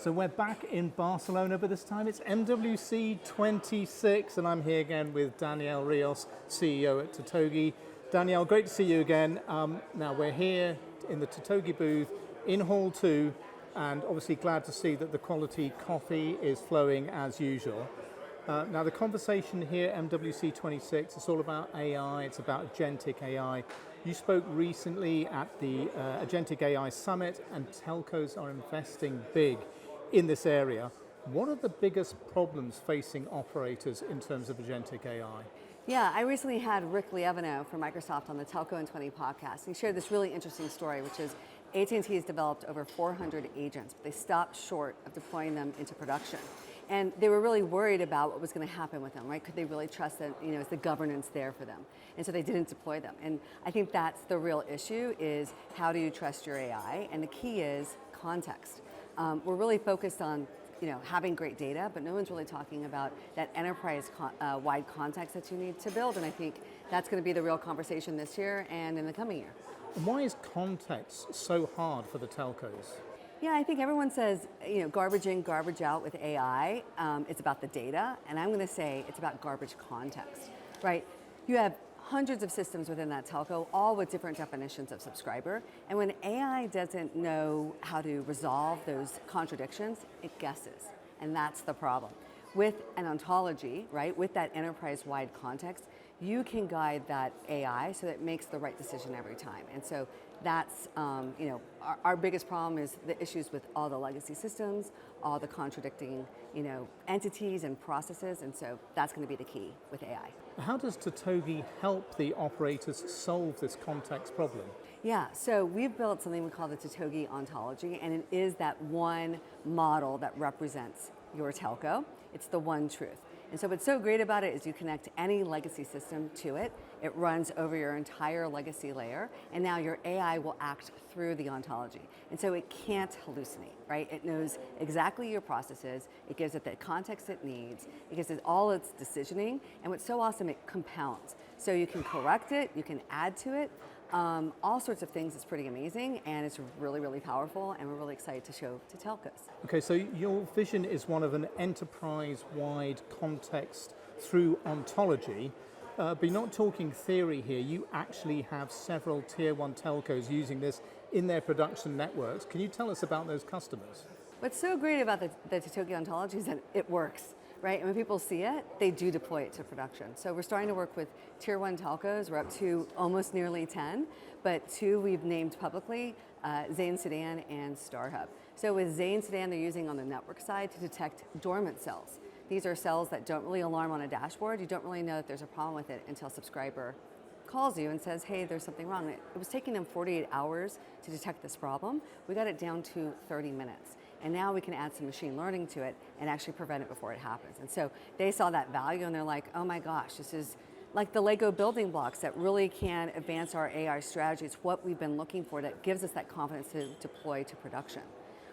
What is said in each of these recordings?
So we're back in Barcelona, but this time it's MWC 26, and I'm here again with Danielle Rios, CEO at Totogi. Danielle, great to see you again. Now we're here in the Totogi booth in Hall 2, and obviously glad to see that the quality coffee is flowing as usual. Now the conversation here, MWC 26, it's all about AI, it's about agentic AI. You spoke recently at the Agentic AI Summit, and telcos are investing big in this area. What are the biggest problems facing operators in terms of agentic AI? Yeah, I recently had Rick Lievino from Microsoft on the Telco in 20 podcast. He shared this really interesting story, which is AT&T has developed over 400 agents, but they stopped short of deploying them into production. And they were really worried about what was going to happen with them, right? Could they really trust that, is the governance there for them? And so they didn't deploy them. And I think that's the real issue, is how do you trust your AI? And the key is context. We're really focused on having great data, but no one's really talking about that enterprise-wide context that you need to build, and I think that's going to be the real conversation this year and in the coming year. And why is context so hard for the telcos? Yeah, I think everyone says, garbage in, garbage out with AI. It's about the data, and I'm going to say it's about garbage context, right? You have hundreds of systems within that telco, all with different definitions of subscriber. And when AI doesn't know how to resolve those contradictions, it guesses. And that's the problem. With an ontology, right, with that enterprise-wide context, you can guide that AI so that it makes the right decision every time. And so that's, our biggest problem is the issues with all the legacy systems, all the contradicting, entities and processes. And so that's going to be the key with AI. How does Totogi help the operators solve this context problem? Yeah, so we've built something we call the Totogi ontology, and it is that one model that represents your telco. It's the one truth. And so what's so great about it is you connect any legacy system to it. It runs over your entire legacy layer, and now your AI will act through the ontology. And so it can't hallucinate, right? It knows exactly your processes. It gives it the context it needs. It gives it all its decisioning. And what's so awesome, it compounds. So you can correct it, you can add to it, all sorts of things. It's pretty amazing, and it's really, really powerful, and we're really excited to show to telcos. Okay, so your vision is one of an enterprise-wide context through ontology, but you're not talking theory here. You actually have several tier one telcos using this in their production networks. Can you tell us about those customers? What's so great about the Totogi ontology is that it works. Right, and when people see it, they do deploy it to production. So we're starting to work with tier one telcos. We're up to almost nearly 10, but 2 we've named publicly, Zain Sudan and StarHub. So with Zain Sudan, they're using on the network side to detect dormant cells. These are cells that don't really alarm on a dashboard. You don't really know that there's a problem with it until a subscriber calls you and says, hey, there's something wrong. It was taking them 48 hours to detect this problem. We got it down to 30 minutes. And now we can add some machine learning to it and actually prevent it before it happens. And so they saw that value and they're like, oh my gosh, this is like the Lego building blocks that really can advance our AI strategy. It's what we've been looking for that gives us that confidence to deploy to production.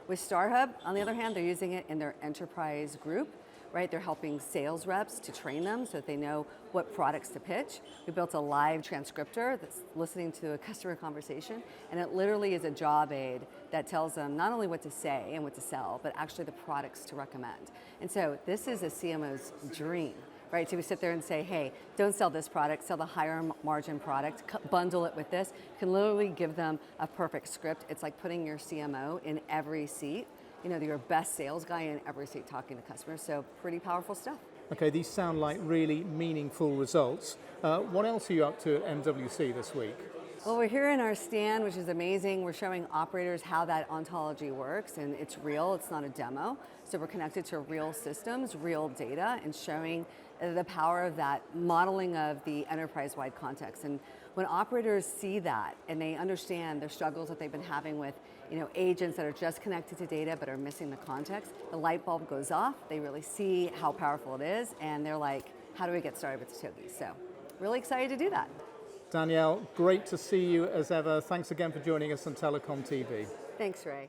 With StarHub, on the other hand, they're using it in their enterprise group. Right, they're helping sales reps to train them so that they know what products to pitch. We built a live transcriptor that's listening to a customer conversation, and it literally is a job aid that tells them not only what to say and what to sell, but actually the products to recommend. And so this is a CMO's dream, right? To sit there and say, hey, don't sell this product, sell the higher margin product, bundle it with this. You can literally give them a perfect script. It's like putting your CMO in every seat. Your best sales guy in every seat talking to customers, so pretty powerful stuff. Okay, these sound like really meaningful results. What else are you up to at MWC this week? Well, we're here in our stand, which is amazing. We're showing operators how that ontology works, and it's real, it's not a demo. So we're connected to real systems, real data, and showing the power of that modeling of the enterprise-wide context. And when operators see that and they understand their struggles that they've been having with agents that are just connected to data but are missing the context, the light bulb goes off, they really see how powerful it is, and they're like, how do we get started with Totogi? So really excited to do that. Danielle, great to see you as ever. Thanks again for joining us on TelecomTV. Thanks, Ray.